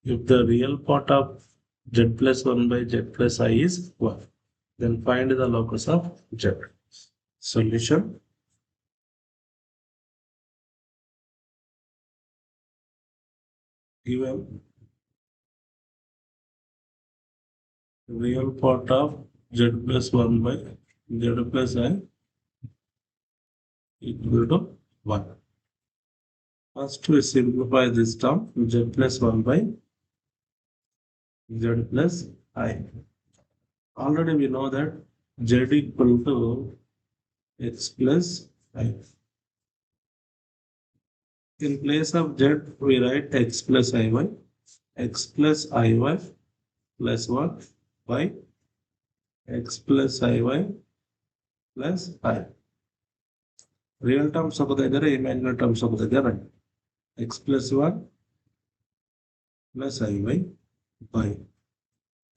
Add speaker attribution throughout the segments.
Speaker 1: If the real part of z plus 1 by z plus I is 1, then find the locus of z. Solution. Given real part of z plus 1 by z plus I equal to 1. First we simplify this term, z plus 1 by z plus I. Already we know that z equal to x plus I. In place of z, we write x plus iy, x plus iy plus 1 by x plus iy plus I. Real terms of the other, imaginary terms of the other, x plus 1 plus iy by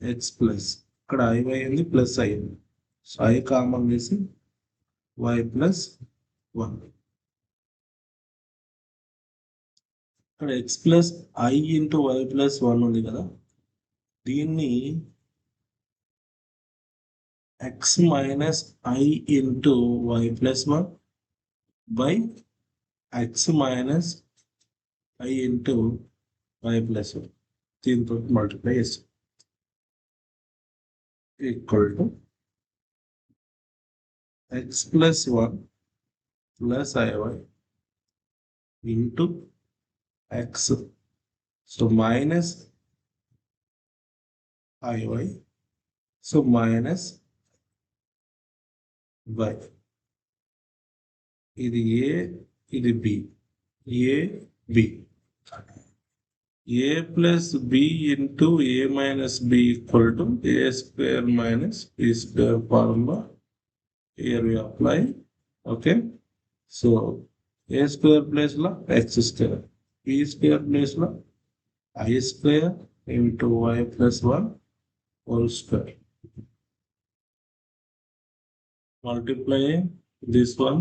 Speaker 1: x plus. ఇక్కడ iy ఉంది plus i ఉంది. So i common తీసి y plus 1. ఇక్కడ x plus i into y plus 1 ఉంది కదా, దీన్ని x minus i into y plus 1 by x minus i into y plus 1 దీంతో multiply చేస్తాం. Equal to x plus 1 plus iy into x. So minus iy. So minus y. ఇది a, ఇది b. a, b. a plus b into a minus b equal to a square minus b square formula. Here we apply. Okay. So a square place la x square. B square place la I square into y plus 1 whole square. Multiplying this one.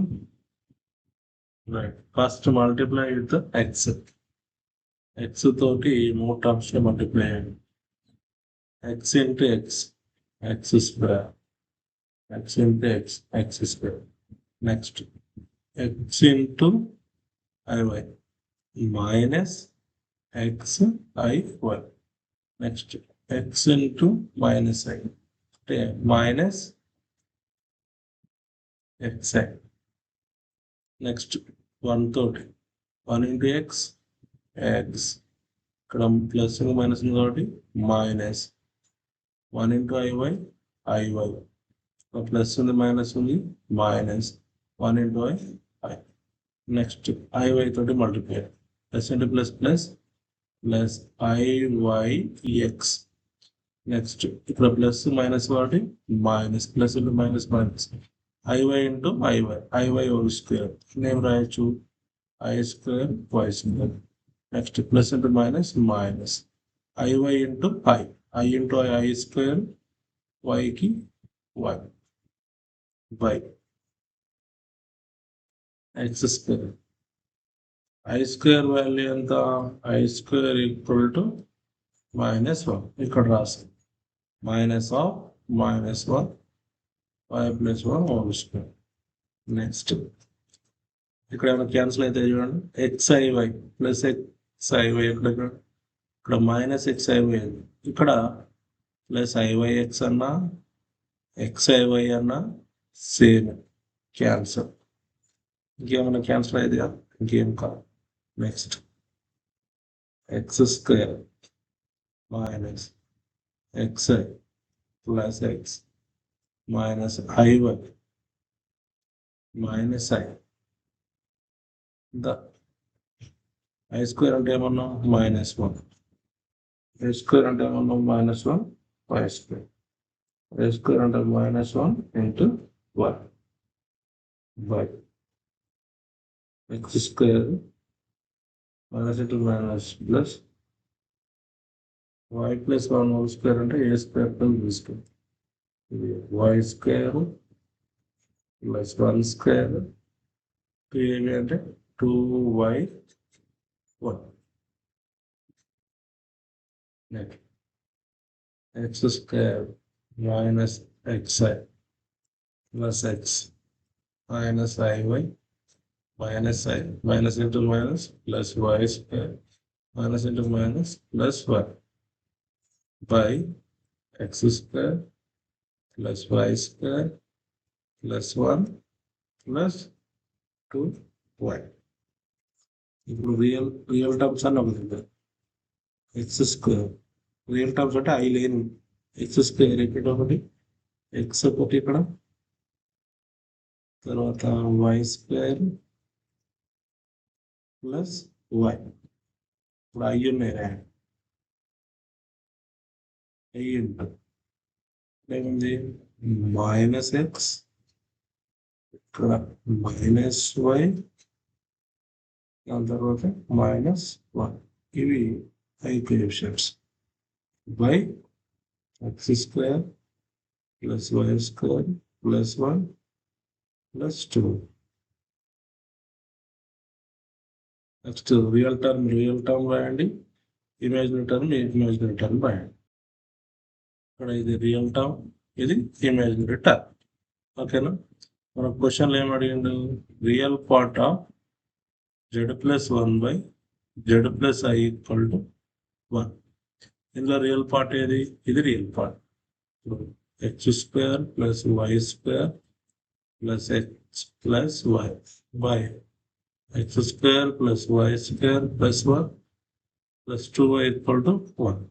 Speaker 1: Right. First multiply with the x. X తోటి more terms multiply. X into x. X square. X into x. X square. Next. X into iy minus x iy. Next. X into minus i. Minus xi. Next. 1 third. 1 into x. X. ఇక్కడ plus minus కాబట్టి minus 1 into iy. iy. Plus ఉంది minus ఉంది minus 1 into i. Next iy తోటి multiply. Plus into plus plus plus iy x. Next ఇక్కడ plus minus కాబట్టి minus plus into minus minus iy into iy whole square. Name రాయొచ్చు i square y square. Next plus into minus minus iy into i into i square y కి y by x square. I square value ఎంత? I square equal to minus 1. ఇక్కడ రాస్తాం minus of minus 1 y plus 1 whole square. Next ఇక్కడ ఏమైనా cancel అయితే చూడండి, xiy plus xiy ఇక్కడ minus xiy, ఇక్కడ ప్లస్ iyx అన్నా xiy అన్నా సేమ్ క్యాన్సల్. ఇంకేమైనా క్యాన్సల్ అయితే ఇంకేం కాదు. Next X square minus xi plus x minus iy minus i. I square అంటే ఏమన్నా మైనస్ 1. ఐ స్క్వేర్ అంటే ఏమన్నా minus 1 y square. I square అంటే minus 1 into 1 by x square minus into minus plus y plus 1 whole square అంటే a square plus b square. y square plus 1 square 2ab అంటే 2y 1. Next, x square minus xi plus x minus iy minus I minus into minus plus y square minus into minus plus y by x square plus y square plus 1 plus 2y. ఇప్పుడు real terms అని ఒకటి x square real terms అంటే i లేను x square ఇక్కడ ఒకటి x ఒకటి ఇక్కడ తర్వాత వై స్క్వేర్ ప్లస్ వై ఇప్పుడు ఐ ఉన్నాయి ఐ ఉంటుంది ఏముంది మైనస్ ఎక్స్ ఇక్కడ మైనస్ వై దాని తర్వాత మైనస్ వన్ ఇవి i coefficients by x square plus y square plus 1 plus 2. Next real term రాయండి, ఇమాజినరీ టర్మ్ రాయండి. ఇక్కడ ఇది రియల్ టర్మ్, ఇది ఇమాజినరీ టర్మ్. ఓకేనా? మన క్వశ్చన్లో ఏం అడిగిండు? Real part of z+1 by z+i equal to 1. ఇందులో రియల్ పార్ట్ ఏది? ఇది real part. X square plus y square plus x plus y by x square plus y square plus 1 plus 2y equal to 1.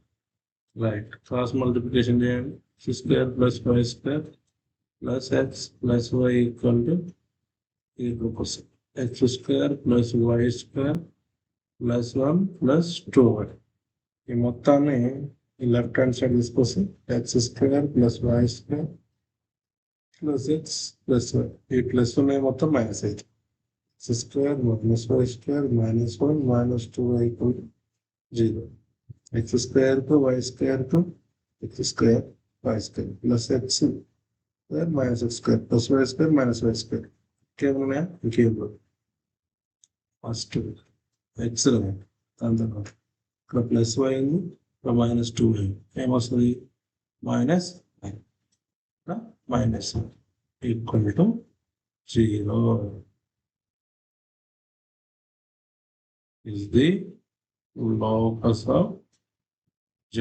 Speaker 1: Right, cross multiplication చేయండి. X square plus y square plus x plus y equal to x square plus y square plus 1 plus 2y. ఈ మొత్తాన్ని ఈ left hand side తీసుకొస్తే X square plus y square plus x plus y. ఈ plus ఉన్నాయి మొత్తం minus అవుతుంది. X square minus y square minus 1 minus 2y equal to 0. X square కు y square కు x square y square plus x square minus x square plus y square minus y square. ఇంకేమున్నాయా? ఇంకేం first X దాని తర్వాత ఇక్కడ plus why ఉంది, ఇక్కడ minus 2y. ఏమొస్తుంది? Minus minus equal to 0 is the locus of Z.